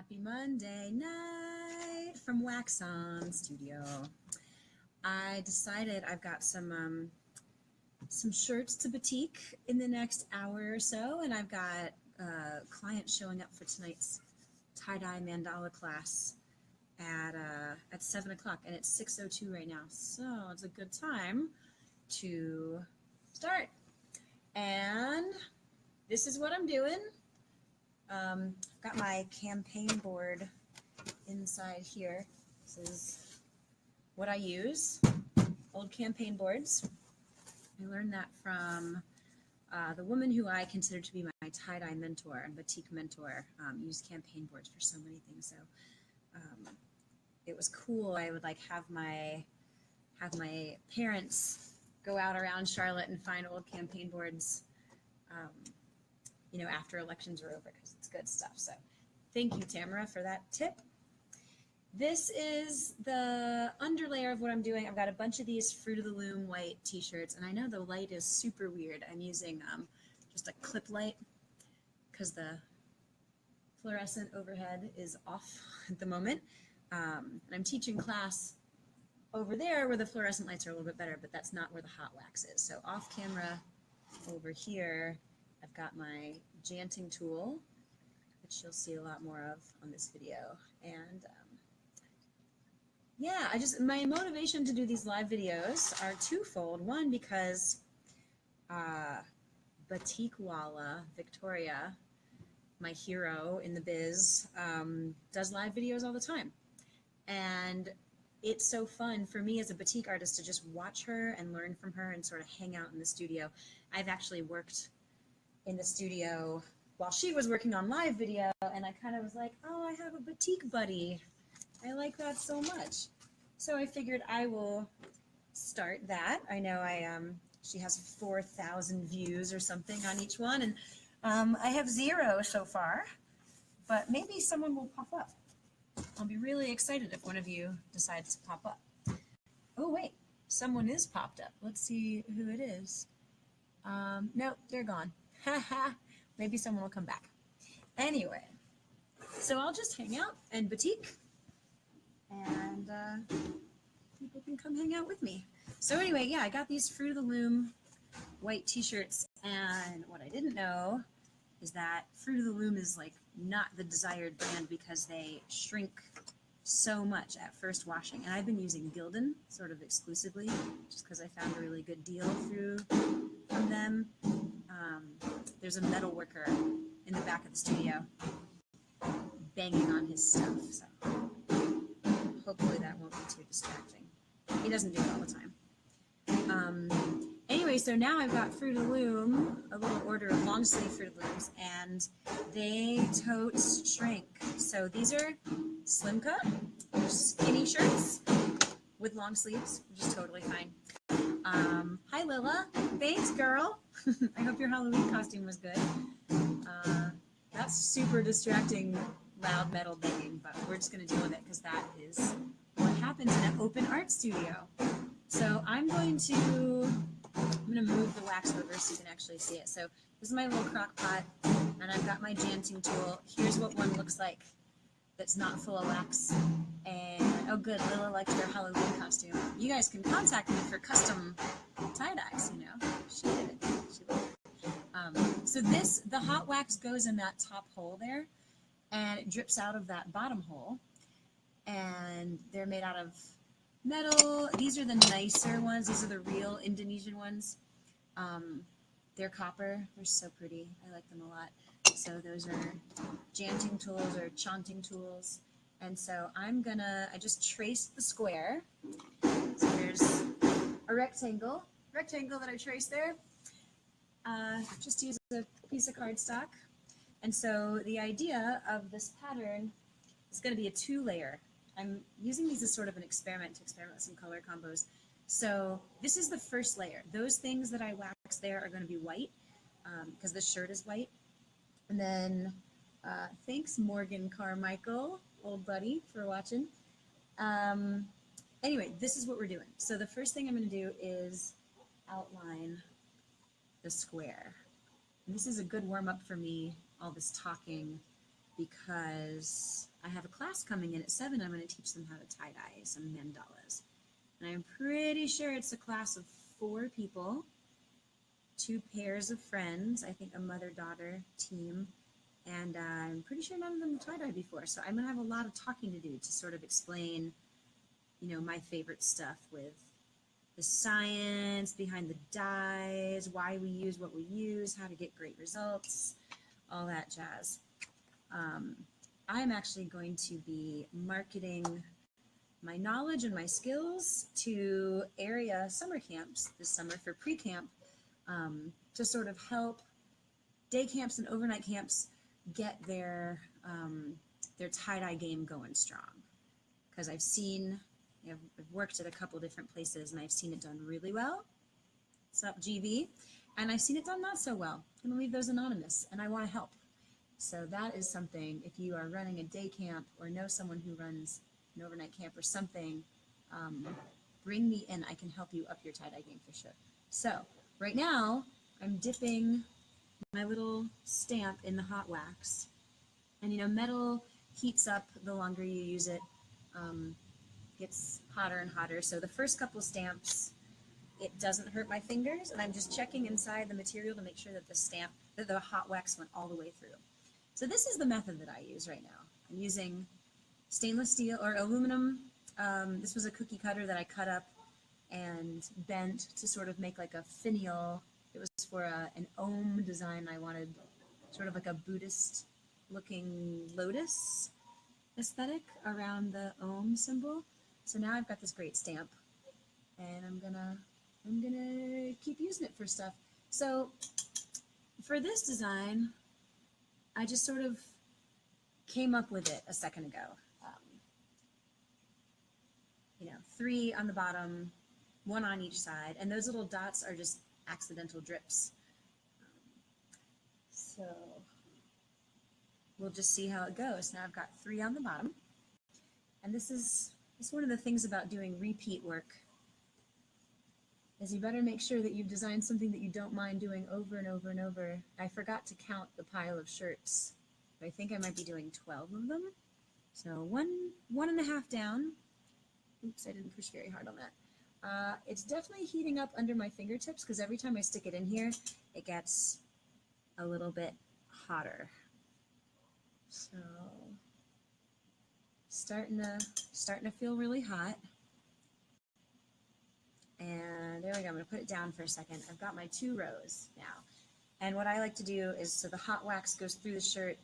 Happy Monday night from WAXON Studio. I decided I've got some shirts to batik in the next hour or so, and I've got clients showing up for tonight's tie-dye mandala class at 7 o'clock, and it's 6:02 right now, so it's a good time to start. And this is what I'm doing. I've got my campaign board inside here. This is what I use, old campaign boards. I learned that from the woman who I consider to be my tie-dye mentor and batik mentor. Used campaign boards for so many things, so it was cool. I would like have my parents go out around Charlotte and find old campaign boards, after elections are over, because it's good stuff. So thank you, Tamara, for that tip. This is the underlayer of what I'm doing. I've got a bunch of these Fruit of the Loom white t-shirts, and I know the light is super weird. I'm using just a clip light because the fluorescent overhead is off at the moment. And I'm teaching class over there where the fluorescent lights are a little bit better, but that's not where the hot wax is. So off camera over here, I've got my janting tool, which you'll see a lot more of on this video. And yeah, my motivation to do these live videos are twofold. One, because Batikwala Victoria, my hero in the biz, does live videos all the time. And it's so fun for me as a batik artist to just watch her and learn from her and sort of hang out in the studio. I've actually worked in the studio while she was working on live video, and I kind of was like, oh, I have a batik buddy. I like that so much. So I figured I will start that. I know she has 4,000 views or something on each one, and I have 0 so far, but maybe someone will pop up. I'll be really excited if one of you decides to pop up. Oh, wait, someone is popped up. Let's see who it is. Nope, they're gone. Maybe someone will come back. Anyway, so I'll just hang out and batik, and people can come hang out with me. So anyway, yeah, I got these Fruit of the Loom white t-shirts, and what I didn't know is that Fruit of the Loom is like not the desired brand because they shrink so much at first washing. And I've been using Gildan sort of exclusively just because I found a really good deal from them. There's a metal worker in the back of the studio banging on his stuff, so hopefully that won't be too distracting. He doesn't do it all the time. Anyway, so now I've got Fruit of the Loom, a little order of long sleeve Fruit of the Looms, and they totes shrink. So these are slim cut, skinny shirts with long sleeves, which is totally fine. Hi, Lila. Thanks, girl. I hope your Halloween costume was good. That's super distracting, loud metal banging, but we're just going to deal with it because that is what happens in an open art studio. So I'm going to move the wax over so you can actually see it. So this is my little crock pot, and I've got my janting tool. Here's what one looks like that's not full of wax. And oh good, Lila liked her Halloween costume. You guys can contact me for custom tie-dyes, She did it. She did it. So the hot wax goes in that top hole there, and it drips out of that bottom hole. And they're made out of metal. These are the nicer ones. These are the real Indonesian ones. They're copper. They're so pretty. I like them a lot. So those are janting tools or chanting tools. And so I just traced the square. So there's a rectangle that I traced there. Just use a piece of cardstock. And so the idea of this pattern is going to be a 2-layer. I'm using these as sort of an experiment to experiment with some color combos. So this is the first layer. Those things that I wax there are going to be white because the shirt is white. And then thanks, Morgan Carmichael, old buddy, for watching. Anyway, this is what we're doing. So the first thing I'm going to do is outline the square. And this is a good warm-up for me, all this talking, because I have a class coming in at 7. I'm going to teach them how to tie-dye some mandalas. And I'm pretty sure it's a class of 4 people, 2 pairs of friends, I think a mother-daughter team, and I'm pretty sure none of them have tie-dyed before. So I'm going to have a lot of talking to do to sort of explain, you know, my favorite stuff with the science behind the dyes, why we use what we use, how to get great results, all that jazz. I'm actually going to be marketing my knowledge and my skills to area summer camps this summer for pre-camp, to sort of help day camps and overnight camps get their tie-dye game going strong. Because I've worked at a couple different places and I've seen it done really well. What's up, GV? And I've seen it done not so well. I'm gonna leave those anonymous and I wanna help. So that is something, if you are running a day camp or know someone who runs an overnight camp or something, bring me in. I can help you up your tie-dye game for sure. So right now, I'm dipping my little stamp in the hot wax. And you know, metal heats up the longer you use it. Gets hotter and hotter. So the first couple stamps, it doesn't hurt my fingers, and I'm just checking inside the material to make sure that the hot wax went all the way through. So this is the method that I use right now. I'm using stainless steel or aluminum. This was a cookie cutter that I cut up and bent to sort of make like a finial. It was for an Om design. I wanted sort of like a Buddhist looking lotus aesthetic around the Om symbol. So now I've got this great stamp and I'm gonna keep using it for stuff. So for this design, I just sort of came up with it a second ago. You know, 3 on the bottom, 1 on each side, and those little dots are just accidental drips. So we'll just see how it goes. Now I've got 3 on the bottom, and this is one of the things about doing repeat work, is you better make sure that you've designed something that you don't mind doing over and over and over. I forgot to count the pile of shirts, but I think I might be doing 12 of them. So one and a half down. Oops, I didn't push very hard on that. It's definitely heating up under my fingertips because every time I stick it in here, it gets a little bit hotter. So starting to feel really hot. And there we go. I'm going to put it down for a second. I've got my 2 rows now. And what I like to do is, so the hot wax goes through the shirt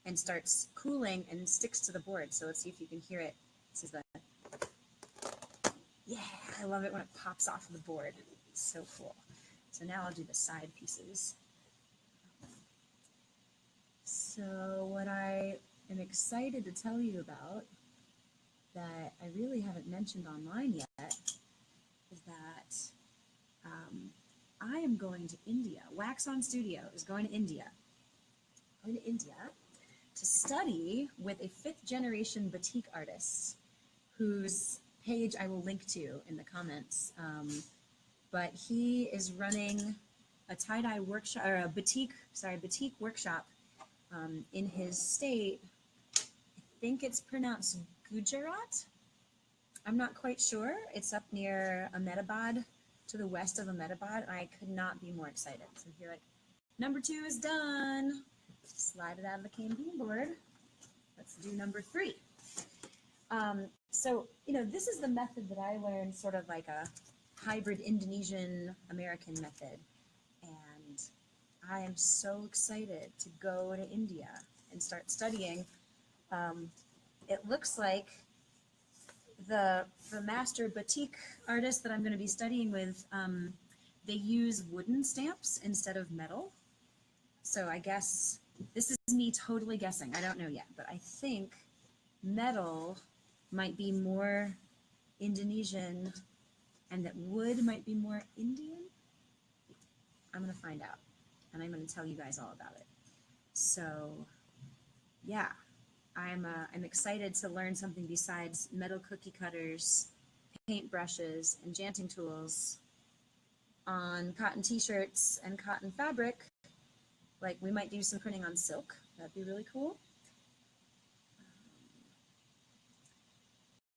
and starts cooling and sticks to the board. So let's see if you can hear it. This is the, yeah, I love it when it pops off of the board. It's so cool. So now I'll do the side pieces. So what I am excited to tell you about that I really haven't mentioned online yet is that I am going to India. WAXON Studio is going to India. To study with a 5th generation batik artist whose page I will link to in the comments. But he is running a tie-dye workshop, or a batik workshop in his state. I think it's pronounced Gujarat. I'm not quite sure. It's up near Ahmedabad, to the west of Ahmedabad, and I could not be more excited. So if you're like, number 2 is done, slide it out of the canteen board. Let's do number 3. So, you know, this is the method that I learned, sort of like a hybrid Indonesian-American method. And I am so excited to go to India and start studying. It looks like the master batik artist that I'm going to be studying with, they use wooden stamps instead of metal. So I guess this is me totally guessing. I don't know yet, but I think metal might be more Indonesian and that wood might be more Indian. I'm going to find out, and I'm going to tell you guys all about it. So yeah, I'm excited to learn something besides metal cookie cutters, paint brushes, and janting tools on cotton t-shirts and cotton fabric. Like, we might do some printing on silk. That'd be really cool.